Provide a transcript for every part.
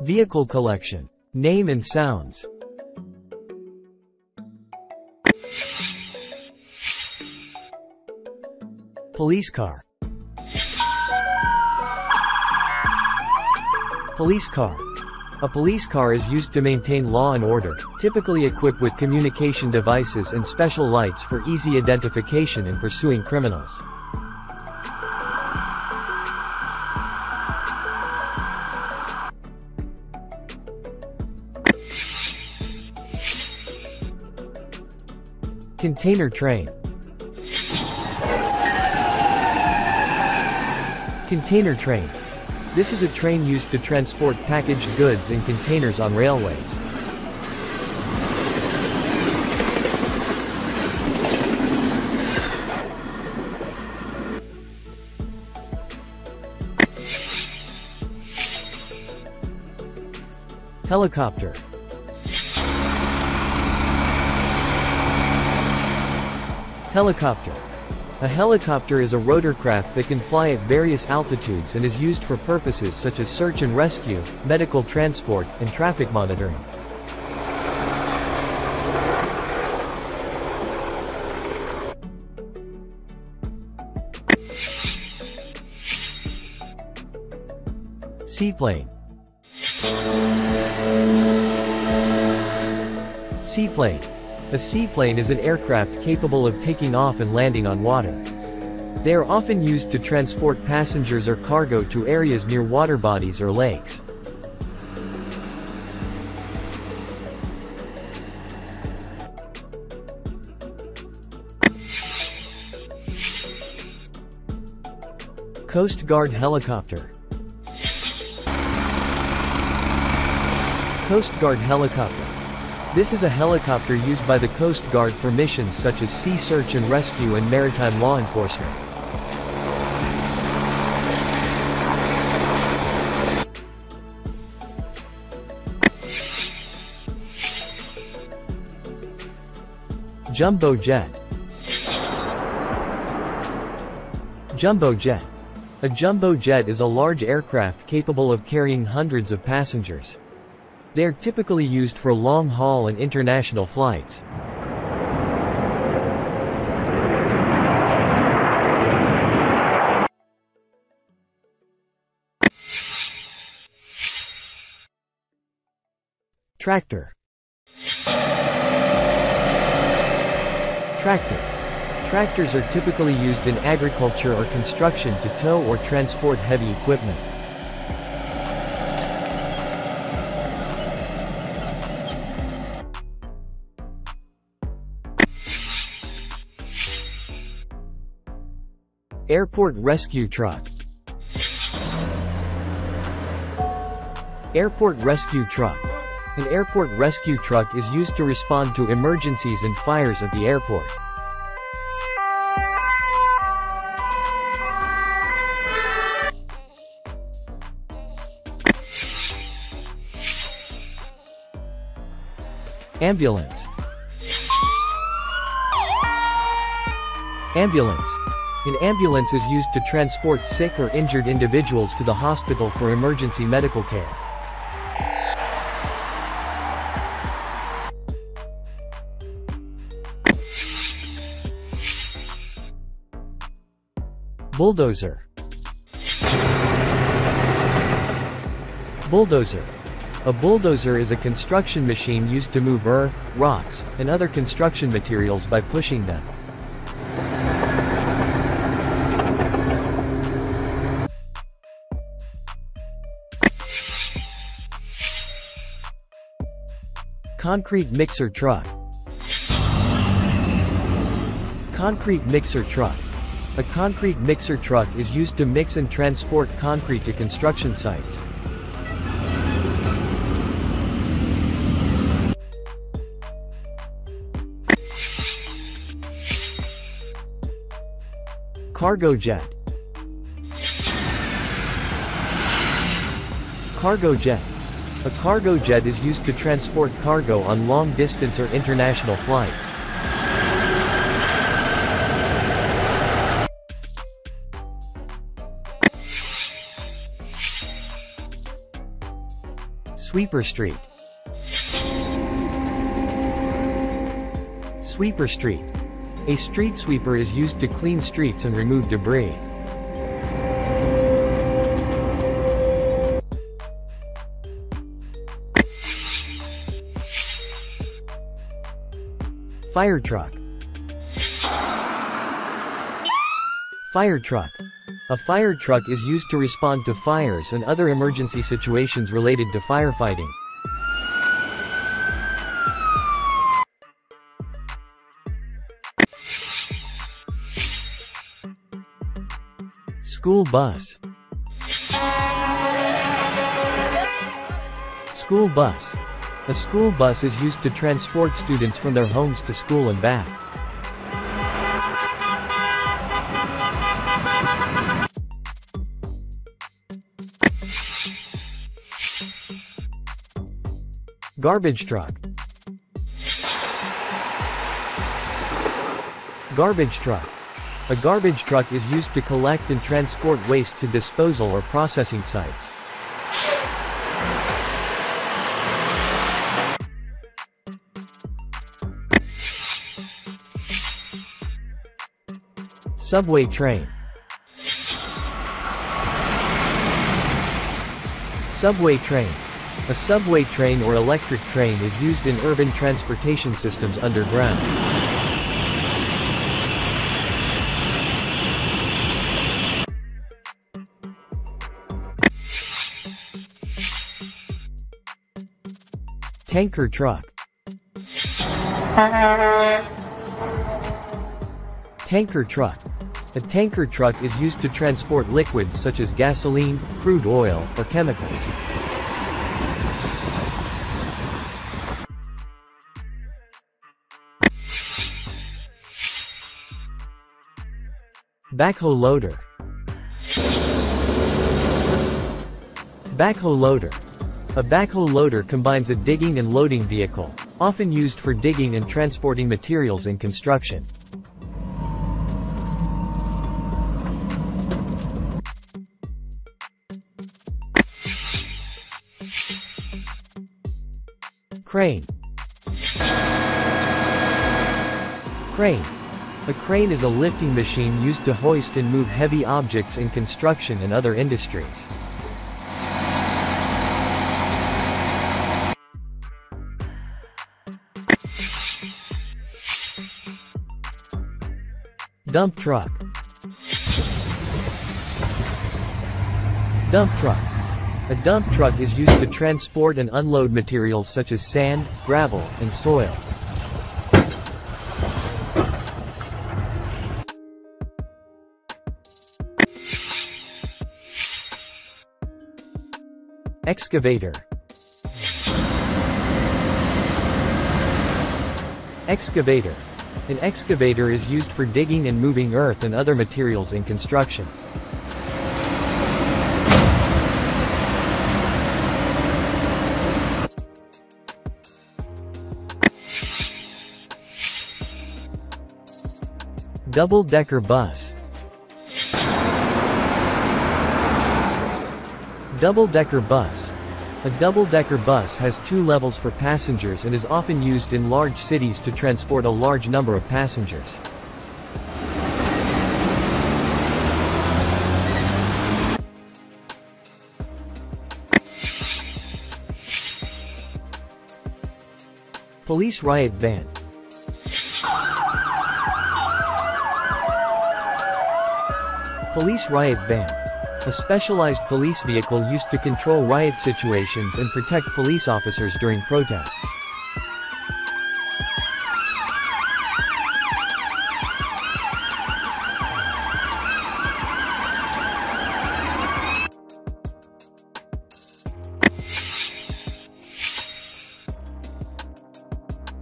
Vehicle collection. Name and sounds. Police car. Police car. A police car is used to maintain law and order, typically equipped with communication devices and special lights for easy identification and pursuing criminals. Container train. Container train. This is a train used to transport packaged goods in containers on railways. Helicopter. Helicopter. A helicopter is a rotorcraft that can fly at various altitudes and is used for purposes such as search and rescue, medical transport, and traffic monitoring. Seaplane. Seaplane. A seaplane is an aircraft capable of taking off and landing on water. They are often used to transport passengers or cargo to areas near water bodies or lakes. Coast Guard helicopter. Coast Guard helicopter. This is a helicopter used by the Coast Guard for missions such as sea search and rescue and maritime law enforcement. Jumbo jet. Jumbo jet. A jumbo jet is a large aircraft capable of carrying hundreds of passengers. They are typically used for long-haul and international flights. Tractor. Tractor. Tractors are typically used in agriculture or construction to tow or transport heavy equipment. Airport rescue truck. Airport rescue truck. An airport rescue truck is used to respond to emergencies and fires at the airport. Ambulance. Ambulance. An ambulance is used to transport sick or injured individuals to the hospital for emergency medical care. Bulldozer. Bulldozer. A bulldozer is a construction machine used to move earth, rocks, and other construction materials by pushing them. Concrete mixer truck. Concrete mixer truck. A concrete mixer truck is used to mix and transport concrete to construction sites. Cargo jet. Cargo jet. A cargo jet is used to transport cargo on long-distance or international flights. Sweeper street. Sweeper street. A street sweeper is used to clean streets and remove debris. Fire truck. Fire truck. A fire truck is used to respond to fires and other emergency situations related to firefighting. School bus. School bus. A school bus is used to transport students from their homes to school and back. Garbage truck. Garbage truck. A garbage truck is used to collect and transport waste to disposal or processing sites. Subway train. Subway train. A subway train or electric train is used in urban transportation systems underground. Tanker truck. Tanker truck. A tanker truck is used to transport liquids such as gasoline, crude oil, or chemicals. Backhoe loader. Backhoe loader. A backhoe loader combines a digging and loading vehicle, often used for digging and transporting materials in construction. Crane. Crane. A crane is a lifting machine used to hoist and move heavy objects in construction and other industries. Dump truck. Dump truck. A dump truck is used to transport and unload materials such as sand, gravel, and soil. Excavator. Excavator. An excavator is used for digging and moving earth and other materials in construction. Double-decker bus. Double-decker bus. A double-decker bus has 2 levels for passengers and is often used in large cities to transport a large number of passengers. Police riot van. Police riot van. A specialized police vehicle used to control riot situations and protect police officers during protests.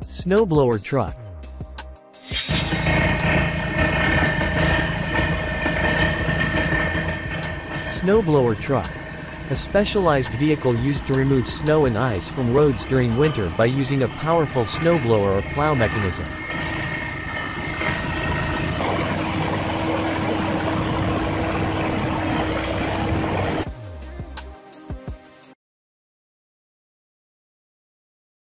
Snowblower truck. Snowblower truck. A specialized vehicle used to remove snow and ice from roads during winter by using a powerful snowblower or plow mechanism.